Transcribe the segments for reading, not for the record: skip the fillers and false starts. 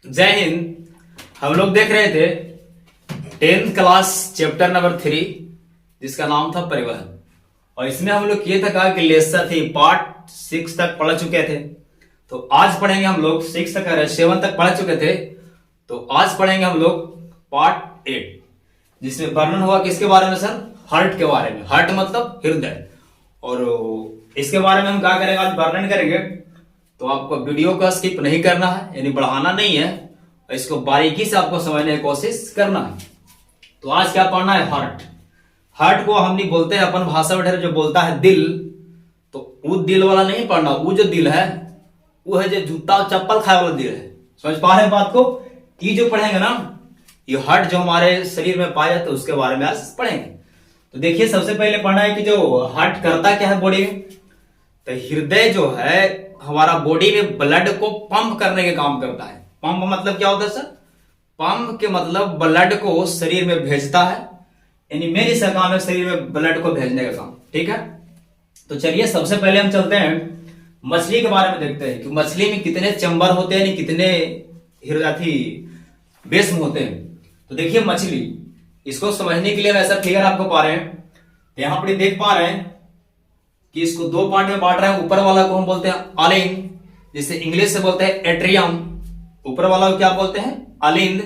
जय हिंद। हम लोग देख रहे थे 10th क्लास चैप्टर नंबर 3 जिसका नाम था परिवहन। और इसमें हम लोग ये था कहा कि लेसन थी पार्ट 6 तक पढ़ चुके थे। तो आज पढ़ेंगे हम लोग 6 तक 7 तक पढ़ चुके थे। तो आज पढ़ेंगे हम लोग पार्ट 8 जिसमें वर्णन हुआ किसके बारे में सर? हार्ट के बारे में। हार्ट मतलब हृदय। और इसके बारे में हम क्या करेंगे, आज वर्णन करेंगे। तो आपको वीडियो को स्किप नहीं करना है, यानी बढ़ाना नहीं है, इसको बारीकी से आपको समझने की कोशिश करना है। तो आज क्या पढ़ना है? हार्ट। हार्ट को हम नहीं बोलते हैं अपन भाषा में जो बोलता है दिल, तो वो दिल वाला नहीं पढ़ना। वो जो दिल है वो है जो जूता चप्पल खाए वाला दिल है। समझ पा रहे हैं बात को? ये जो पढ़ेंगे ना, ये हार्ट जो हमारे शरीर में पाया जाता है उसके बारे में आज पढ़ेंगे। तो देखिए, सबसे पहले पढ़ना है कि जो हार्ट करता क्या है बॉडी में। तो हृदय जो है हमारा बॉडी में ब्लड को पंप करने के काम करता है। पंप मतलब क्या होता है सर? पंप के मतलब ब्लड को शरीर में भेजता है, यानी मेरी सा काम है शरीर में ब्लड को भेजने का काम। ठीक है, तो चलिए सबसे पहले हम चलते हैं मछली के बारे में, देखते हैं कि मछली में कितने चैम्बर होते हैं, कितने हृदय बेस्म होते हैं। तो देखिए मछली, इसको समझने के लिए हम ऐसा फिगर आपको पा रहे हैं। यहां पर देख पा रहे हैं कि इसको दो पार्ट में बांट रहे हैं। ऊपर वाला को हम बोलते हैं अलिंद, जिसे इंग्लिश से बोलते हैं एट्रियम। ऊपर वाला को क्या बोलते हैं? अलिंद,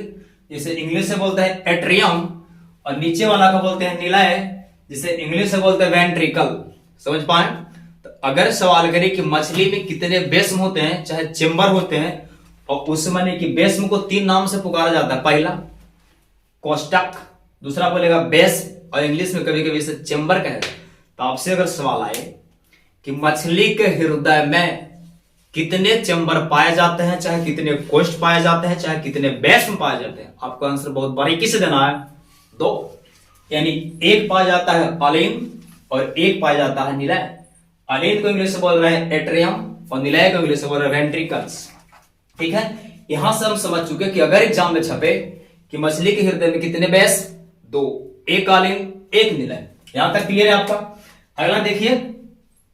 जिसे इंग्लिश से बोलते हैं एट्रियम। और नीचे वाला को बोलते हैं निलय, जिसे इंग्लिश से बोलते हैं वेंट्रिकल। समझ पाए? तो अगर सवाल करें कि मछली में कितने बेस्म होते हैं, चाहे चेम्बर होते हैं, और उसमें कि बेस्म को 3 नाम से पुकारा जाता है। पहला कोष्टक, दूसरा बोलेगा बेस, और इंग्लिश में कभी कभी इसे चेम्बर कहे। तो आपसे अगर सवाल आए कि मछली के हृदय में कितने चैम्बर पाए जाते हैं, चाहे कितने कोष्ठ पाए जाते हैं, चाहे कितने बेस्म पाए जाते हैं, आपको आंसर बहुत बारीकी से देना है। 2, यानी एक पाया जाता है अलिंद और एक पाया जाता है निलय। अलिंद को इंग्लिश से बोल रहे हैं एट्रियम और निलय को इंग्लिश से बोल रहे हैं वेंट्रिकल्स। ठीक है, यहां से हम समझ चुके कि अगर एग्जाम में छपे कि मछली के हृदय में कितने बेस, 2, एक अलिंद एक निलय। यहां तक क्लियर है आपका? अगला देखिए,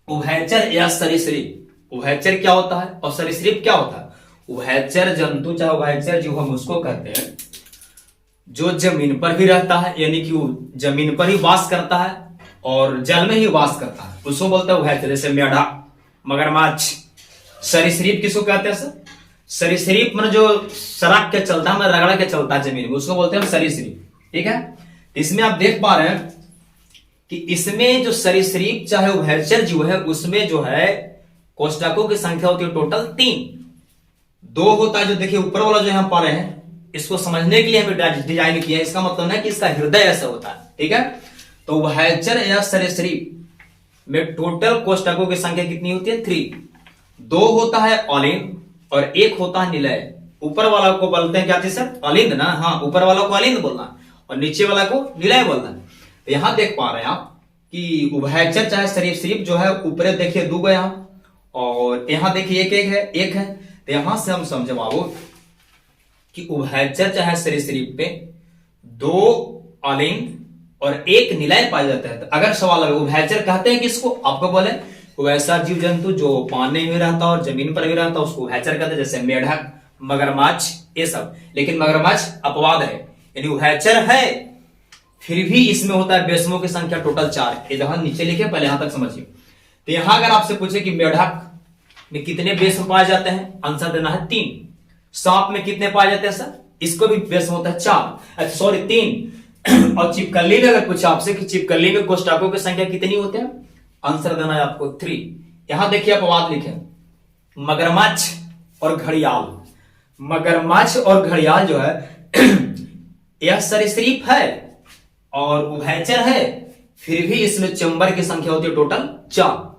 उभयचर या सरीसृप। उभयचर क्या होता है और सरीसृप क्या होता है? उभयचर जंतु चाहे उभयचर जो हम उसको कहते हैं जो जमीन पर भी रहता है, यानी कि वो जमीन पर ही वास करता है और जल में ही वास करता है, उसको बोलते हैं उभयचर। जैसे मेढक, मगरमच्छ। सरीसृप किसको कहते हैं सर? सरीसृप मतलब जो सड़क के चलता है, रगड़ के चलता है जमीन में, उसको बोलते हैं सरीसृप। ठीक है, इसमें आप देख पा रहे हैं कि इसमें जो सरीसृप चाहे उभयचर जीव है उसमें जो है कोष्ठकों की संख्या होती है टोटल 3। 2 होता है जो देखिए ऊपर वाला जो हम पा रहे हैं, इसको समझने के लिए हमें डिजाइन किया है। इसका मतलब है कि इसका हृदय ऐसा होता है। ठीक है, तो उभयचर या सरीसृप में टोटल कोष्ठकों की संख्या कितनी होती है? 3। 2 होता है अलिंद और 1 होता है निलय। ऊपर वाला को बोलते हैं क्या चीज सर? अलिंद ना। हाँ, ऊपर वाला को अलिंद बोलना और नीचे वाला को निलय बोलना। तो यहां देख पा रहे हैं आप कि उभयचर चाहे सरीसृप जो है ऊपर देखिए 2 गया और यहां देखिए एक है। तो यहां से हम समझे बाबू कि उभयचर चाहे सरीसृप पे 2 अलिंद और 1 निलय पाए जाते हैं। तो अगर सवाल है उभयचर कहते हैं किसको, आपको बोले वैसा जीव जंतु जो पानी में रहता और जमीन पर भी रहता उसको उभयचर कहते हैं, जैसे मेढक, मगरमच्छ, ये सब। लेकिन मगरमच्छ अपवाद है, यानी उभयचर है फिर भी इसमें होता है बेस्मों की संख्या टोटल 4। ये जहां नीचे लिखे पहले यहां तक समझिए। तो यहां अगर आपसे पूछे कि मेढक में कितने बेस्म पाए जाते हैं, आंसर देना है 3। सांप में कितने पाए जाते हैं सर? इसको भी बेस्म होता है 4, सॉरी 3। और छिपकली में अगर पूछा आपसे कि छिपकली में कोष्ठकों की संख्या कितनी होते हैं, आंसर देना है आपको 3। यहां देखिए अपवाद लिखे, मगरमच्छ और घड़ियाल। मगरमच्छ और घड़ियाल जो है यह सरीसृप है और उभयचर है, फिर भी इसमें चैम्बर की संख्या होती है टोटल 4।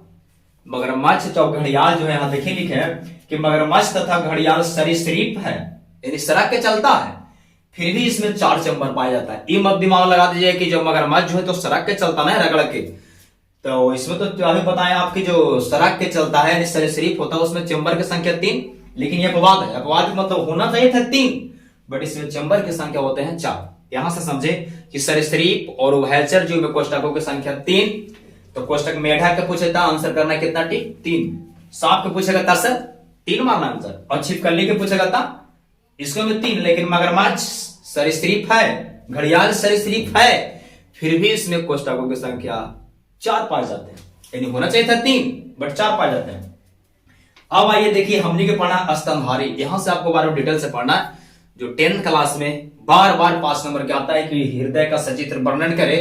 मगरमच्छ और घड़ियाल जो है यहां देखिए लिखे हैं कि मगरमच्छ तथा घड़ियाल सरीसृप है, यानी सड़क के चलता है, फिर भी इसमें 4 चैम्बर पाया जाता है। ये मत दिमाग लगा दीजिए कि जो मगरमच्छ जो है तो सड़क के चलता ना रगड़ के, तो इसमें तो अभी बताया आपकी जो सड़क के चलता है यानी सरीसृप होता है उसमें चैम्बर की संख्या 3। लेकिन ये अपवाद है, अपवाद मतलब होना चाहिए था 3, बट इसमें चैम्बर की संख्या होते हैं 4। यहां से समझे कि सरीसृप और उभयचर जीव में कोष्ठकों की संख्या 3। तो कोष्ठक मेढक का पूछे था आंसर करना कितना? 3। सांप के पूछेगा था सर 3 मारना आंसर, और छिपकली के पूछेगा था इसको में 3, लेकिन मगरमच्छ सरीसृप है, घड़ियाल सरीसृप है, फिर भी इसमें कोष्ठकों की संख्या 4 पाए जाते हैं। यानी होना चाहिए था 3, बट 4 पाए जाते हैं। अब आइए देखिए हमने के पढ़ा स्तनधारी। यहां से आपको बार बार डिटेल से पढ़ना है, जो 10th क्लास में बार बार 5 नंबर के आता है कि हृदय का सचित्र वर्णन करे,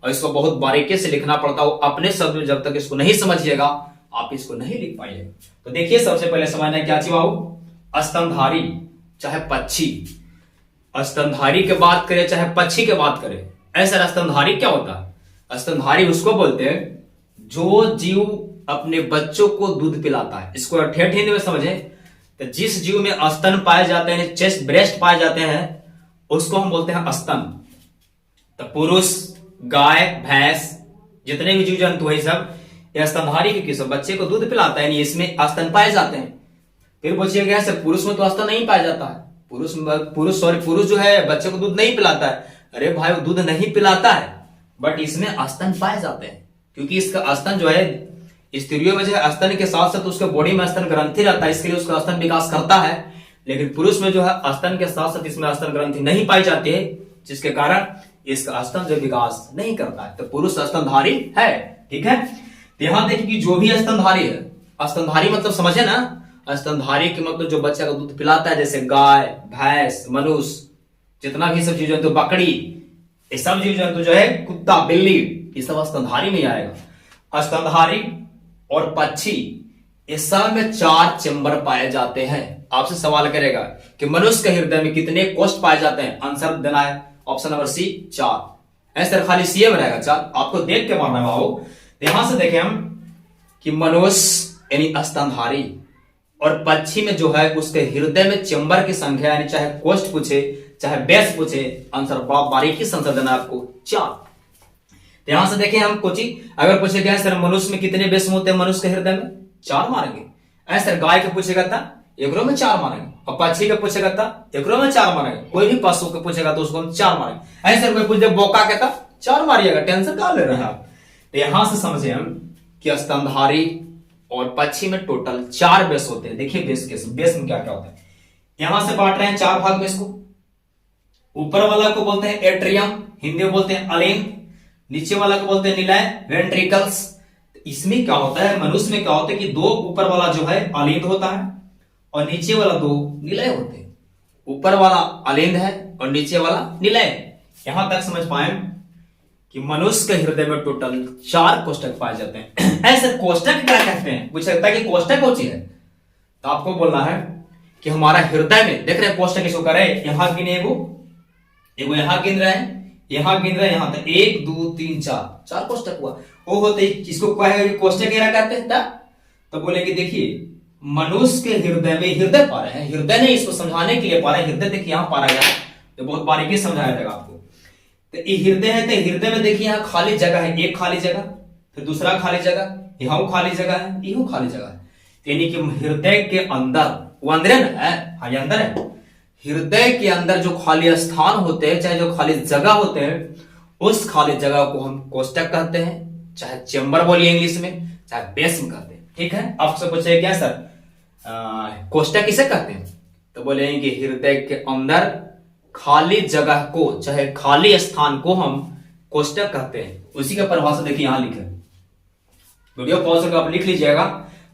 और इसको बहुत बारीकी से लिखना पड़ता हो अपने शब्द में। जब तक इसको नहीं समझिएगा आप इसको नहीं लिख पाइएगा। तो देखिए सबसे पहले समझना क्या चाहिए बाबू, स्तनधारी चाहे पक्षी, स्तनधारी की बात करें चाहे पक्षी की बात करें, ऐसा स्तनधारी क्या होता है? स्तनधारी उसको बोलते हैं जो जीव अपने बच्चों को दूध पिलाता है। इसको ठेठ हिंदी में समझे तो जिस जीव में स्तन पाए जाते हैं, चेस्ट ब्रेस्ट पाए जाते हैं, उसको हम बोलते हैं स्तन। तो पुरुष, गाय, भैंस, जितने भी जीव जंतु है सब यह स्तनधारी के किस्म बच्चे को दूध पिलाता है, इसमें स्तन पाए जाते हैं। फिर पूछिएगा सर पुरुष में तो स्तन नहीं पाया जाता है, पुरुष जो है बच्चे को दूध नहीं पिलाता है। अरे भाई वो दूध नहीं पिलाता है, बट इसमें स्तन पाए जाते हैं, क्योंकि इसका स्तन जो है स्त्रियों में जो है स्तन के साथ साथ उसके बॉडी में स्तन ग्रंथि रहता है, इसके लिए उसका स्तन विकास करता है। लेकिन पुरुष में जो है स्तन के साथ साथ इसमें स्तन ग्रंथि नहीं पाई जाती है, जिसके कारण इसका स्तन जो विकास नहीं करता है। तो पुरुष स्तनधारी है, ठीक है। तो यहां देखिए कि जो भी स्तनधारी है, स्तनधारी मतलब समझे ना, स्तनधारी के मतलब जो बच्चा को दूध पिलाता है, जैसे गाय, भैंस, मनुष्य, जितना भी सब जीव जंतु, बकरी, ये सब जीव जंतु जो है, कुत्ता, बिल्ली, ये सब स्तनधारी में आएगा। स्तनधारी और पक्षी इस सब में 4 चेंबर पाए जाते हैं। आपसे सवाल करेगा कि मनुष्य के हृदय में कितने कोष्ठ पाए जाते हैं? आंसर देना है ऑप्शन नंबर सी 4। ऐसे खाली सी में रहेगा 4, आपको देख के मारना है बाबू। यहां से देखें हम कि मनुष्य यानी स्तनधारी और पक्षी में जो है उसके हृदय में चेंबर की संख्या, यानी चाहे कोष्ठ पूछे चाहे बेस पूछे, आंसर बारीकी से आंसर देना है आपको 4। तो यहां से देखें हम कुछ अगर पूछेगा सर मनुष्य में कितने बेस होते हैं मनुष्य के हृदय में? 4 मारेंगे। ऐसे गाय के पूछेगा था एकरों में 4 मारेंगे, और पक्षी का पूछेगा था एकरों में 4 मारेंगे, कोई भी पशु को पूछेगा तो उसको हम 4 मारेंगे। ऐसे कोई पूछे बोका कहता 4 मारिएगा, टेंशन कहां ले रहे हैं आप। तो यहां से समझे हम कि स्तनधारी और पक्षी में टोटल 4 बेस होते हैं। देखिए बेस में क्या क्या होता है। यहां से बांट रहे हैं 4 भाग में इसको। ऊपर वाला को बोलते हैं एट्रियम, हिंदी में बोलते हैं अलिंद, नीचे वाला को बोलते हैं निलय, वेंट्रिकल्स। इसमें क्या होता है, मनुष्य में क्या होता है कि 2 ऊपर वाला जो है अलिंद होता है और नीचे वाला 2 निलय होते हैं। ऊपर वाला अलिंद है और नीचे वाला निलय। यहां तक समझ पाए कि मनुष्य के हृदय में टोटल 4 कोष्ठक पाए जाते हैं। ऐसे कोष्ठक क्या कहते हैं, पूछ सकता है कि कोष्ठक कौन सी है, तो आपको बोलना है कि हमारा हृदय में देख रहे हैं कोष्ठक इसको करे, यहां गिने एगो यहां गिन रहे हैं, यहां गिन रहे हैं, यहां तक 1 2 3 4 कोष्ठक हुआ। वो होते इसको कोष्ठक घेरा कहते हैं। तो बोलेंगे देखिए मनुष्य के हृदय में, हृदय पा रहे हैं, हृदय नहीं इसको समझाने के लिए पा रहे हैं, हृदय देखिए यहां पा रहा है, तो बहुत बारीकी समझाया जाएगा आपको। तो ये हृदय है, तो हृदय में देखिए यहाँ खाली जगह है, एक खाली जगह, फिर दूसरा खाली जगह, यहाँ खाली जगह है, यह खाली जगह है। यानी कि हृदय के अंदर, वो अंदर है, हाँ ये अंदर है। हृदय के अंदर जो खाली स्थान होते हैं, चाहे जो खाली जगह होते हैं, उस खाली जगह को हम कोष्ठक कहते हैं, चाहे चेंबर बोलिए इंग्लिश में, चाहे बेस में कहते हैं। ठीक है, आपसे पूछे क्या सर कोष्ठक किसे कहते हैं, तो बोलेंगे हृदय के अंदर खाली जगह को, चाहे खाली स्थान को हम कोष्ठक कहते हैं। उसी का परिभाषा देखिए यहां लिखे, वीडियो पॉज करके आप लिख लीजिएगा।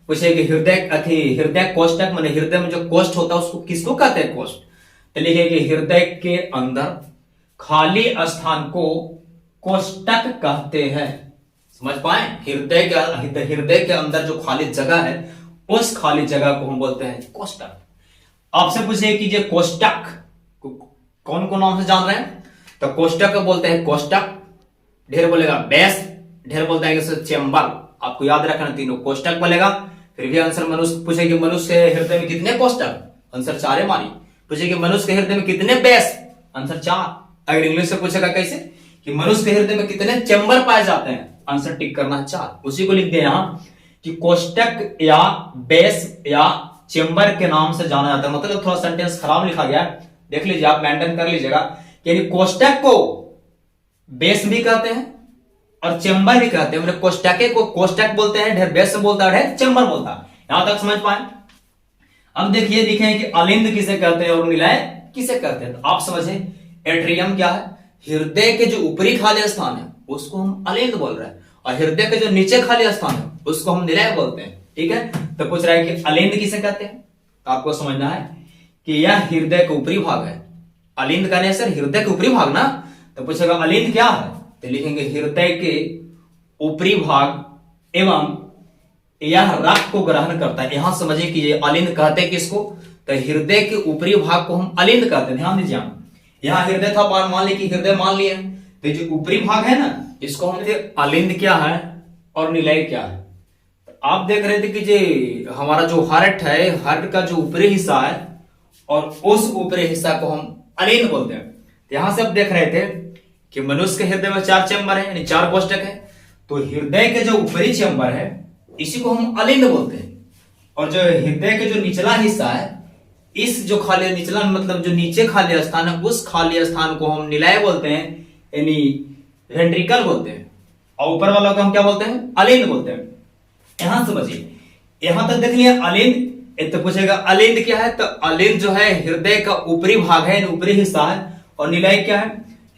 पूछे कि हृदय कोष्ठक माने हृदय में जो कोष्ठ होता है उसको किसको कहते हैं कोष्ठ, तो लिखे कि हृदय के अंदर खाली स्थान को कोष्ठक कहते हैं। समझ पाए, हृदय के अंदर जो खाली जगह है उस खाली जगह को हम बोलते हैं कोष्ठक। आपसे पूछे कि ये कोष्ठक कौन कौन नाम से जान रहे हैं, तो कोष्ठक को बोलते हैं कोष्ठक, ढेर बोलेगा बेस, ढेर बोलता है चेंबर। आपको याद रखना तीनों कोष्ठक बोलेगा। फिर भी आंसर मनुष्य पूछे कि मनुष्य के हृदय में कितने कोष्ठक, आंसर 4 मारी। पूछे कि मनुष्य के हृदय में कितने बेस, आंसर 4। अगर इंग्लिश से पूछेगा कैसे कि मनुष्य के हृदय में कितने चेंबर पाए जाते हैं, आंसर टिक करना है 4। उसी को लिख दे यहां कि कोष्ठक या बेस या चेंबर के नाम से जाना जाता है। मतलब थोड़ा सेंटेंस खराब लिखा गया, देख लीजिए आप, मेंटेन कर लीजिएगा। यानी कोष्ठक को बेस भी कहते हैं और चेंबर भी कहते हैं। मतलब कोष्ठक को कोष्ठक बोलते हैं, ढेर बेस बोलता है, ढेर चेंबर बोलता है। यहां तक समझ पाए। अब देखिए लिखे हैं कि अलिंद किसे कहते हैं और निलय किसे कहते हैं। तो आप समझे एट्रियम क्या है, हृदय के जो ऊपरी खाली स्थान है उसको हम अलिंद बोल रहे हैं, और हृदय के जो नीचे खाली स्थान है उसको हम निलय बोलते हैं। ठीक है, तो पूछ रहा है कि अलिंद किसे कहते हैं। तो आपको समझना है कि यह हृदय का ऊपरी भाग है। अलिंद कहने सर हृदय के ऊपरी भाग ना, तो पूछेगा अलिंद क्या है, तो लिखेंगे हृदय के ऊपरी भाग एवं यह रक्त को ग्रहण करता है। यहां समझिए कि ये अलिंद कहते हैं किसको, तो हृदय के ऊपरी भाग को हम अलिंद कहते हैं। ध्यान दीजिए, यहां हृदय था, मान लिया कि हृदय मान लिया, तो जो ऊपरी भाग है ना इसको हम अलिंद क्या है और निलय क्या है। तो आप देख रहे थे कि जो हमारा जो हार्ट है, हार्ट का जो ऊपरी हिस्सा है और उस ऊपरी हिस्सा को हम अलिंद बोलते हैं। तो यहां से आप देख रहे थे कि मनुष्य के हृदय में 4 चैम्बर है, यानी 4 कोष्ठक है। तो हृदय के जो ऊपरी चैम्बर है इसी को हम अलिंद बोलते हैं, और जो हृदय के जो निचला हिस्सा है, इस जो खाली निचला मतलब जो नीचे खाली स्थान है उस खाली स्थान को हम निलय बोलते हैं, यानी वेंट्रिकल बोलते हैं, और ऊपर वाला को हम क्या बोलते हैं, अलिंद बोलते हैं। यहां समझिए, यहां तक देख लिया अलिंद। तो पूछेगा अलिंद क्या है, तो अलिंद जो है हृदय का ऊपरी भाग है, ऊपरी हिस्सा है, और निलय क्या है,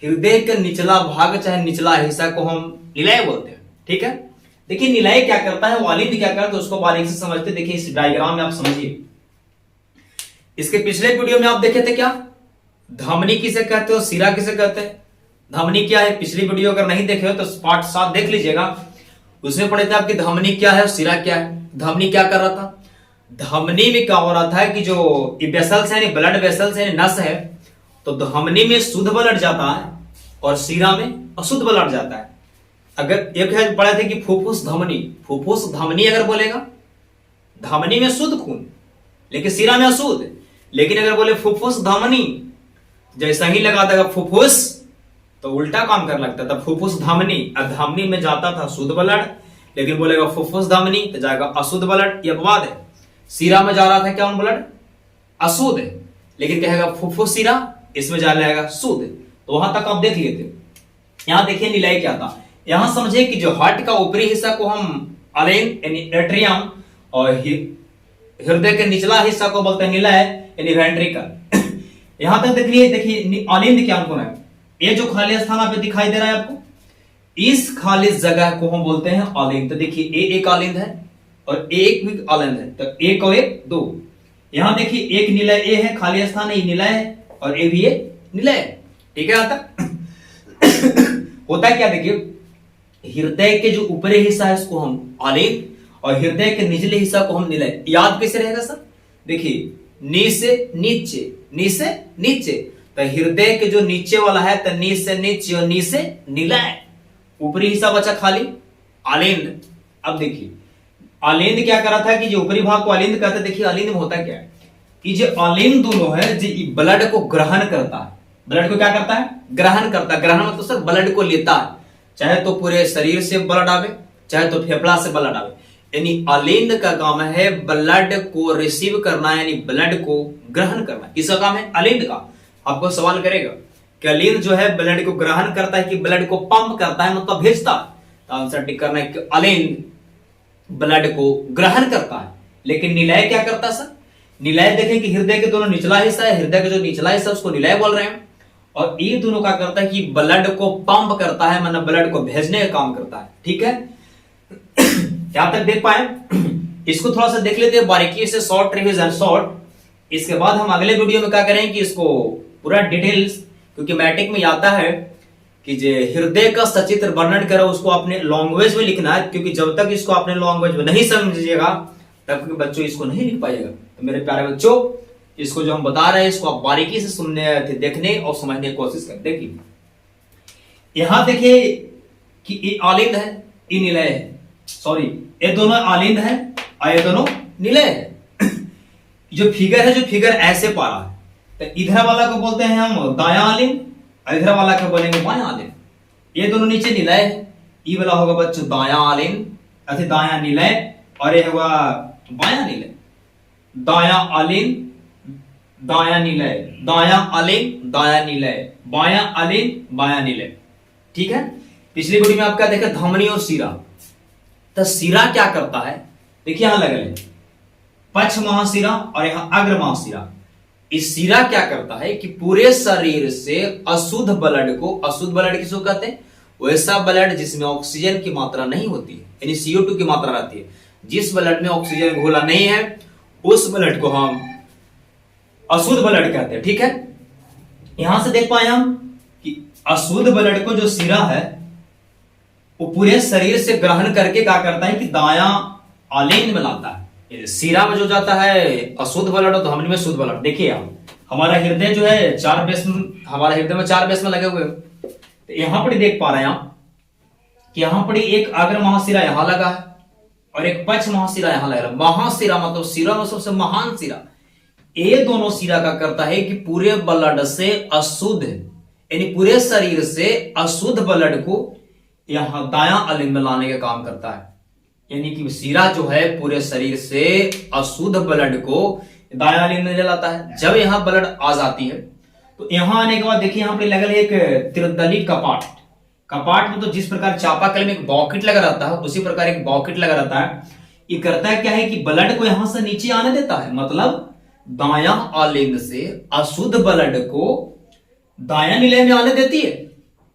हृदय का निचला भाग चाहे निचला हिस्सा को हम निलय बोलते हैं। ठीक है, देखिए निलय क्या करता है, अलिंद क्या करता है, तो उसको बारीक से समझते। देखिए इस डायग्राम में आप समझिए, इसके पिछले वीडियो में आप देखे थे क्या, धमनी किसे कहते हो, सिरा किसे कहते हैं। धमनी क्या है, पिछली वीडियो अगर नहीं देखे हो तो पार्ट 7 देख लीजिएगा, उसमें पढ़े थे आपकी धमनी क्या है और सिरा क्या है। धमनी क्या कर रहा था, धमनी में क्या हो रहा था कि जो वेसल्स है, ब्लड वेसल्स है, नस है, तो धमनी में शुद्ध ब्लड जाता है और सिरा में अशुद्ध ब्लड जाता है। अगर एक है पढ़े थे कि फुफ्फुस धमनी, फुफ्फुस धमनी अगर बोलेगा धमनी में शुद्ध खून लेकिन सिरा में अशुद्ध, लेकिन अगर बोले फुफ्फुस धमनी, जैसा ही लगा देगा फुफ्फुस तो उल्टा काम कर लगता था, फुफ्फुस धमनी, अब धमनी में जाता था शुद्ध ब्लड, लेकिन बोलेगा फुफ्फुस धमनी तो जाएगा अशुद्ध ब्लड। ये अपवाद है, सिरा में जा रहा था क्या ब्लड अशुद्ध है, लेकिन कहेगा फुफ्फुस सिरा, इसमें जा जाएगा शुद्ध। तो वहां तक आप देख लिए थे। यहां देखिए निलय क्या था, यहां समझे कि जो हार्ट का ऊपरी हिस्सा को हम अलिंद यानी एट्रियम, और हृदय के निचला हिस्सा को बोलते हैं निलय यानी वेंट्रिकल। यहां तक देखिए अलिंद क्या कौन है, ये जो खाली स्थान आप दिखाई दे रहा है आपको, इस खाली जगह को हम बोलते हैं अलिंद। तो देखिए ए एक अलिंद है और एक भी अलिंद है, तो एक और एक 2। यहां देखिए एक निलय ए है, खाली स्थान है, निलय है, और ए भी निलय है। ठीक है, यहां तक होता है क्या, देखिए हृदय के जो ऊपरी हिस्सा है उसको हम अलिंद और हृदय के निचले हिस्सा को हम निलय। याद कैसे रहेगा सर, देखिए नी से नीचे, नी से नीचे, तो हृदय के जो नीचे वाला है तो नी से नीचे और नी से निलय, ऊपरी हिस्सा बचा खाली अलिंद। अब देखिए अलिंद क्या कर रहा था कि जो ऊपरी भाग को अलिंद कहते हैं। देखिए अलिंद में होता क्या है कि जो अलिंद दोनों है जो ब्लड को ग्रहण करता है, ब्लड को क्या करता है, ग्रहण करता है। ग्रहण मतलब सर ब्लड को लेता है, चाहे तो पूरे शरीर से ब्लड आवे चाहे तो फेफड़ा से ब्लड आवे, यानी अलिंद का काम है ब्लड को रिसीव करना, यानी ब्लड को ग्रहण करना। किसका काम है, अलिंद का। आपको सवाल करेगा कि अलिंद जो है ब्लड को ग्रहण करता है कि ब्लड को पंप करता है, मतलब भेजता है। तो आंसर टिक करना है कि अलिंद ब्लड को ग्रहण करता है। लेकिन निलय क्या करता है सर, निलय देखें कि हृदय के दोनों निचला हिस्सा है, हृदय का जो निचला हिस्सा उसको निलय बोल रहे हैं, और ये दोनों क्या करता है कि ब्लड को पंप करता है, मतलब ब्लड को भेजने का काम करता है। ठीक है, यहां तक देख पाए, इसको थोड़ा सा देख लेते हैं बारीकी से, शॉर्ट रिवीजन शॉर्ट। इसके बाद हम अगले वीडियो में क्या करें कि इसको पूरा डिटेल्स, क्योंकि मैट्रिक में आता है कि जो हृदय का सचित्र वर्णन करो उसको अपने लैंग्वेज में लिखना है, क्योंकि जब तक इसको अपने लैंग्वेज में नहीं समझिएगा तब तक बच्चों इसको नहीं लिख पाएगा। तो मेरे प्यारे बच्चों, इसको जो हम बता रहे हैं इसको आप बारीकी से सुनने, देखने और समझने की कोशिश करें। देखिए यहां देखिए कि ये अलिंद है, ये निलय है, सॉरी ये दोनों अलिंद है और ये दोनों निलय है। जो फिगर है, जो फिगर ऐसे पा रहा है, तो इधर वाला को बोलते हैं हम दायां अलिंद, इधर वाला को बोलेंगे बायां अलिंद। ये दोनों नीचे निलय है, ये वाला होगा बच्चों दायां अलिंद, ऐसे दायां निलय, और ये होगा बायां निलय। दायां अलिंद दायां निलय, दायां अलिंद दायां निलय, बायां अलिंद बायां निलय। ठीक है, पिछली वीडियो में आपका देखा धमनी और सिरा। तो सिरा क्या करता है, देखिए यहां लगा ले, पक्ष महाशिरा और यहां अग्र महाशिरा। इस शिरा क्या करता है कि पूरे शरीर से अशुद्ध ब्लड को, अशुद्ध ब्लड किसको कहते हैं? वैसा ब्लड जिसमें ऑक्सीजन की मात्रा नहीं होती है, यानी CO2 की मात्रा रहती है। जिस ब्लड में ऑक्सीजन घोला नहीं है उस ब्लड को हम अशुद्ध ब्लड कहते हैं। ठीक है, यहां से देख पाए हम कि अशुद्ध ब्लड को जो शिरा है वो पूरे शरीर से ग्रहण करके क्या करता है कि दायां आलिंद में लाता है। शिरा में जो जाता है अशुद्ध ब्लड और धमनी में शुद्ध ब्लड। देखिए आप, हमारा हृदय जो है 4 बेसमें, हमारा हृदय में 4 बेसमें लगे हुए, तो यहां पर देख पा रहे हैं आप कि यहां पर एक अग्र महाशिरा यहां लगा है और एक पक्ष महाशिरा यहां लगा है। महाशिरा मतलब शिरा में सबसे महान शिरा। ये दोनों शिरा का करता है कि पूरे ब्लड से अशुद्ध, यानी पूरे शरीर से अशुद्ध ब्लड को यहां दायां आलिंद में लाने का काम करता है। यानी कि शिरा जो है पूरे शरीर से अशुद्ध ब्लड को दायां आलिंद में ले लाता है। जब यहां ब्लड आ जाती है तो यहां आने के बाद देखिए यहां पर लगा है एक त्रिदली कपाट। कपाट में तो जिस प्रकार चापाकल में एक बॉकेट लगा रहता है उसी प्रकार एक बॉकेट लगा रहता है। ये करता है क्या है कि ब्लड को यहां से नीचे आने देता है, मतलब दायां आलिंद से अशुद्ध ब्लड को दायां निलय में आने देती है।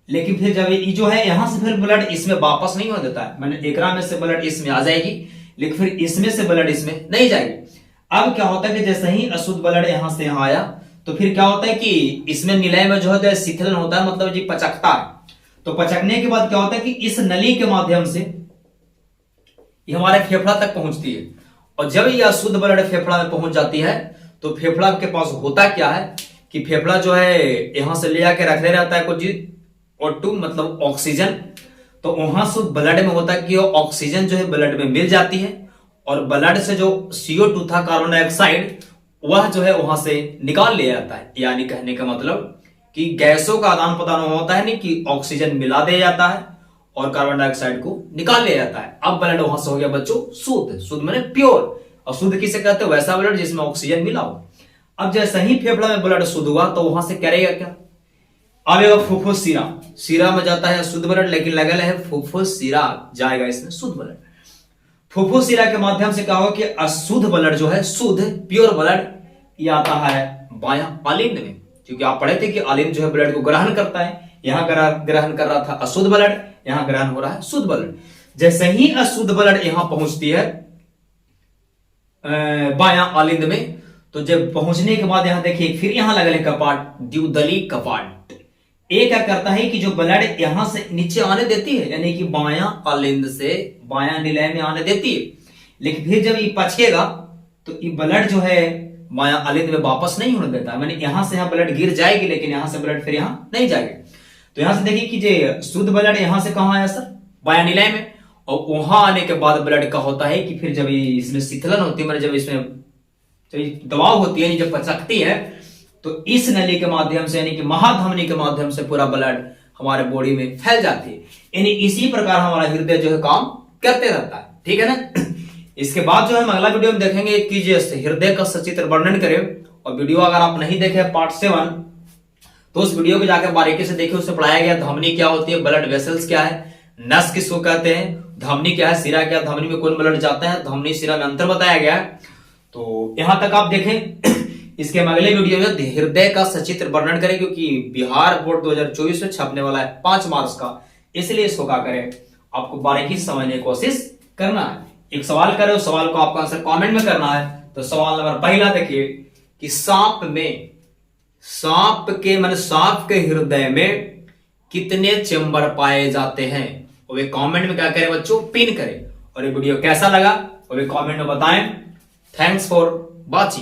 लेकिन फिर जब ये जो है यहां से फिर ब्लड इसमें वापस नहीं होने देता है, मैंने एकरा में से ब्लड इसमें आ जाएगी लेकिन फिर इसमें से ब्लड इसमें नहीं जाएगी। अब क्या होता है कि जैसे ही अशुद्ध ब्लड यहां से यहां आया तो फिर क्या होता है कि इसमें निलय में जो है शिथिलन होता है, मतलब जी पचकता है। तो पचकने के बाद क्या होता है कि इस नली के माध्यम से ये हमारे फेफड़ा तक पहुंचती है और जब ये अशुद्ध ब्लड फेफड़ा में पहुंच जाती है तो फेफड़ा के पास होता क्या है कि फेफड़ा जो है यहां से ले आके रखने रहता है कुछ O2 मतलब ऑक्सीजन। तो वहां से ब्लड में होता है कि ऑक्सीजन जो है ब्लड में मिल जाती है और ब्लड से जो CO2 था, कार्बन डाइऑक्साइड, वह जो है वहां से निकाल लिया जाता है। यानी कहने का मतलब कि गैसों का आदान प्रदान होता है नहीं कि ऑक्सीजन मिला दिया जाता है और कार्बन डाइऑक्साइड को निकाल लिया जाता है। अब ब्लड वहां से हो गया बच्चों शुद्ध। शुद्ध माने प्योर, और शुद्ध किसे कहते हैं? वैसा ब्लड जिसमें ऑक्सीजन मिला हो। अब जैसे ही फेफड़ा में ब्लड शुद्ध हुआ तो वहां से करेगा क्या? आवेगा फुफ्फुस शिरा। शिरा में जाता है शुद्ध ब्लड लेकिन लगल है फुफ्फुस शिरा, जाएगा इसमें शुद्ध ब्लड। फुफ्फुस शिरा के माध्यम से क्या होगा कि अशुद्ध ब्लड जो है शुद्ध प्योर ब्लड ये आता है बायां आलिंद में, क्योंकि आप पढ़े थे कि आलिंद जो है ब्लड को ग्रहण करता है। यहां ग्रहण कर रहा था अशुद्ध ब्लड, यहां ग्रहण हो रहा है शुद्ध ब्लड। जैसे ही अशुद्ध ब्लड यहां पहुंचती है बायां आलिंद में, तो जब पहुंचने के बाद यहां देखिए फिर यहां लगल है कपाट, द्विदली कपाट। एक क्या करता है कि जो ब्लड यहां से नीचे आने देती है, यानी कि बायां आलिंद से बायां निलय में आने देती है, लेकिन फिर जब ये पचकेगा तो ये ब्लड जो है बायां आलिंद में वापस नहीं होने देता है। मैंने यहां से यहां ब्लड गिर जाएगी लेकिन यहां से ब्लड फिर यहां नहीं जाएगी। तो यहां से देखिए कि जो शुद्ध ब्लड यहां से कहां आया सर? बायां निलय में। और वहां आने के बाद ब्लड का होता है कि फिर जब इसमें शिथिलन होती है, जब इसमें दबाव होती है, जब पचकती है, तो इस नली के माध्यम से यानी कि महाधमनी के माध्यम से पूरा ब्लड हमारे बॉडी में फैल जाती है। यानी इसी प्रकार हमारा हृदय जो है काम करते रहता है। ठीक है ना? इसके बाद जो है हम अगला वीडियो में देखेंगे कि हृदय का सचित्र वर्णन करें। और वीडियो अगर आप नहीं देखे पार्ट 7 तो उस वीडियो को जाकर बारीकी से देखिए, उससे पढ़ाया गया धमनी क्या होती है, ब्लड वेसल्स क्या है, नस किसको कहते हैं, धमनी क्या है, शिरा क्या, धमनी में कौन ब्लड जाता है, धमनी शिरा में अंतर बताया गया। तो यहां तक आप देखें। इसके हम अगले वीडियो में हृदय का सचित्र वर्णन करें, क्योंकि बिहार बोर्ड 2024 में छपने वाला है 5 मार्क्स का, इसलिए इसको क्या करें आपको बारीकी समझने की कोशिश करना है। एक सवाल करें, उस सवाल को आपका आंसर कमेंट में करना है। तो सवाल नंबर पहला देखिए कि सांप के हृदय में कितने चेंबर पाए जाते हैं? और वे कमेंट में क्या करें बच्चों? पिन करें। और ये वीडियो कैसा लगा और वे कमेंट में बताएं। Thanks for watching.